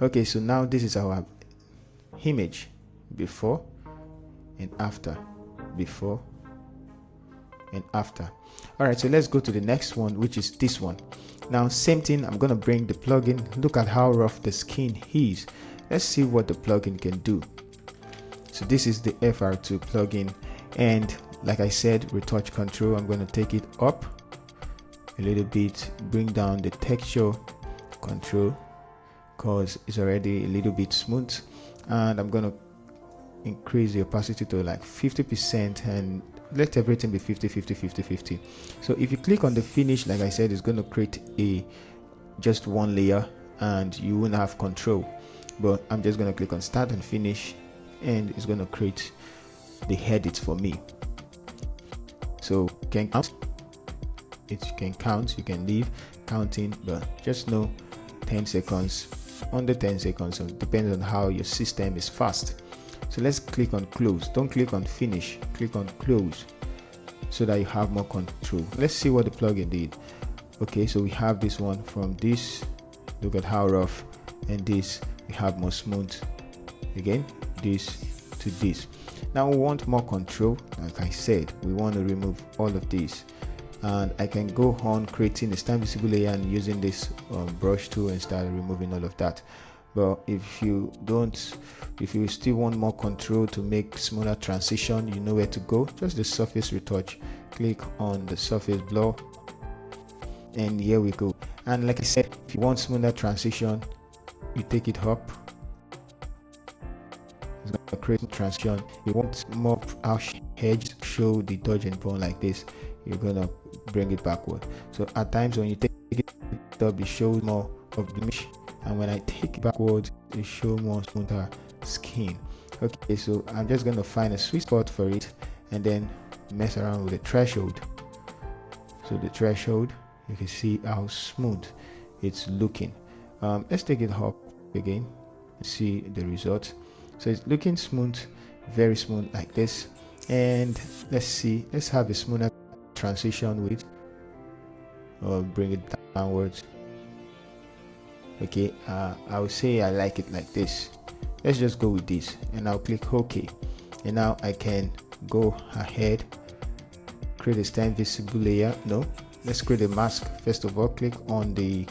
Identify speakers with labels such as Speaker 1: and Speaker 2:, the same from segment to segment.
Speaker 1: Okay, so now this is our image before and after, before and after. All right, so let's go to the next one, which is this one. Now same thing, I'm going to bring the plugin. Look at how rough the skin is. Let's see what the plugin can do. So this is the FR2 plugin, and like I said, retouch control, I'm going to take it up a little bit, bring down the texture control because it's already a little bit smooth, and I'm going to increase the opacity to like 50% and let everything be 50. So if you click on the finish, like I said, it's going to create just one layer and you won't have control, but I'm just going to click on start and finish, and it's going to create the edits for me. So you can count it, you can count, you can leave counting, but just know 10 seconds, under 10 seconds, so it depends on how your system is fast. So let's click on close. Don't click on finish, click on close so that you have more control. Let's see what the plugin did. Okay, so we have this one from this, look at how rough, and this we have more smooth. Again, this to this. Now we want more control. Like I said, we want to remove all of these, and I can go on creating a stamp visible layer and using this brush tool and start removing all of that. But if you still want more control to make smoother transition, you know where to go. Just the surface retouch, click on the surface blur, and here we go. And like I said, if you want smoother transition, you take it up, it's going to create a transition. You want more harsh edge, show the dodge and bone like this, you're going to bring it backward. So at times when you take it up, it shows more of the mesh, and when I take it backwards, it shows more smoother skin. Okay, so I'm just going to find a sweet spot for it and then mess around with the threshold. So the threshold, you can see how smooth it's looking. Let's take it up again and see the result. So it's looking smooth, very smooth like this. And let's have a smoother transition with, or bring it downwards. Okay, I would say I like it like this. Let's just go with this, and I'll click OK. And now I can go ahead, create a stamp visible layer. No, let's create a mask. First of all, click on the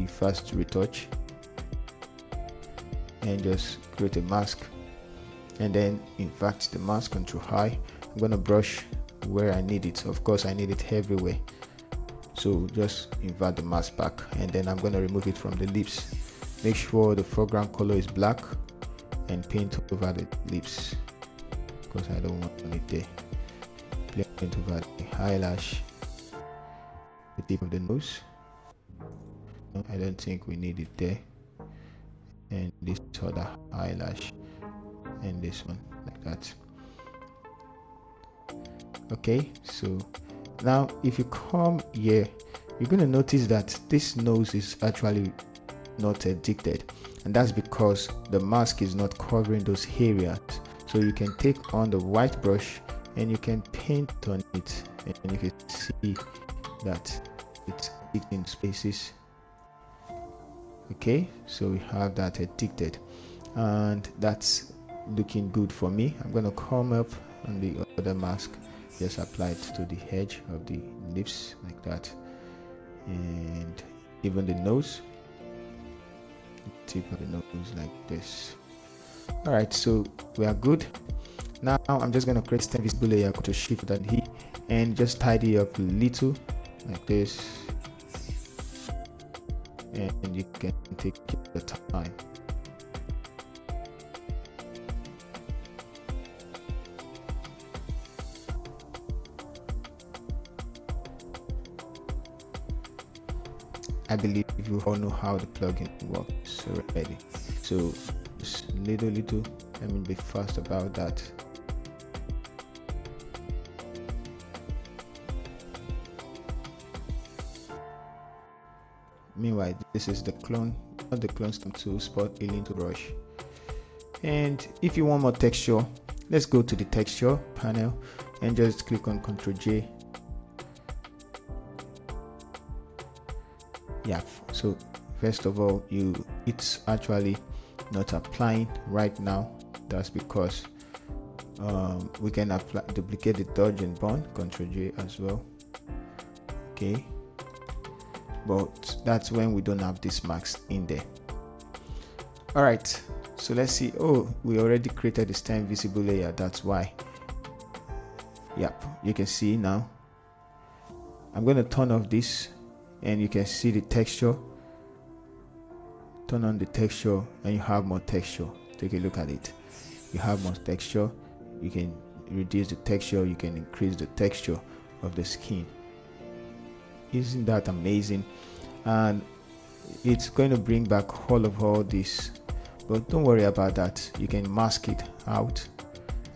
Speaker 1: first retouch and just create a mask, and then invert the mask, Control I. I'm going to brush where I need it. Of course I need it everywhere, so just invert the mask back, and then I'm going to remove it from the lips. Make sure the foreground color is black and paint over the lips because I don't want it there. Paint over the eyelash, the tip of the nose. No, I don't think we need it there, and this other eyelash, and this one like that. Okay, so now if you come here, you're going to notice that this nose is actually not dictated, and that's because the mask is not covering those areas. So you can take on the white brush and you can paint on it, and you can see that it's in spaces. Okay, so we have that dictated, and that's looking good for me. I'm going to come up on the other mask, just apply it to the edge of the lips like that, and even the nose, tip of the nose like this. All right, so we are good. Now I'm just going to create stamp visible layer, go to Shift and E, and just tidy up a little like this, and you can take your time. I believe you all know how the plugin works already, so just little, let me be fast about that. Meanwhile, this is the clone, not the clone stamp tool, spot healing to brush. And if you want more texture, let's go to the texture panel and just click on Ctrl J. Yeah, so First of all, it's actually not applying right now. That's because we can apply, duplicate the dodge and burn, Ctrl J as well. Okay, but that's when we don't have these marks in there. All right, so let's see. Oh, we already created the stem visible layer. That's why. Yep, you can see now. I'm going to turn off this, and you can see the texture. Turn on the texture, and you have more texture. Take a look at it. You have more texture. You can reduce the texture. You can increase the texture of the skin. Isn't that amazing? And it's going to bring back all this, but don't worry about that. You can mask it out,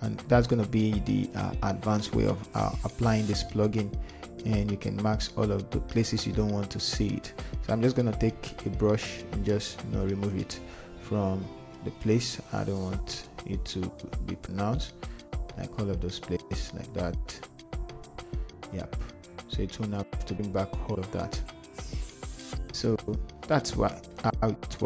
Speaker 1: and that's going to be the advanced way of applying this plugin. And you can mask all of the places you don't want to see it. So I'm just going to take a brush and just remove it from the place I don't want it to be pronounced, like all of those places like that. Yep, so it won't have to bring back all of that. So that's how it works.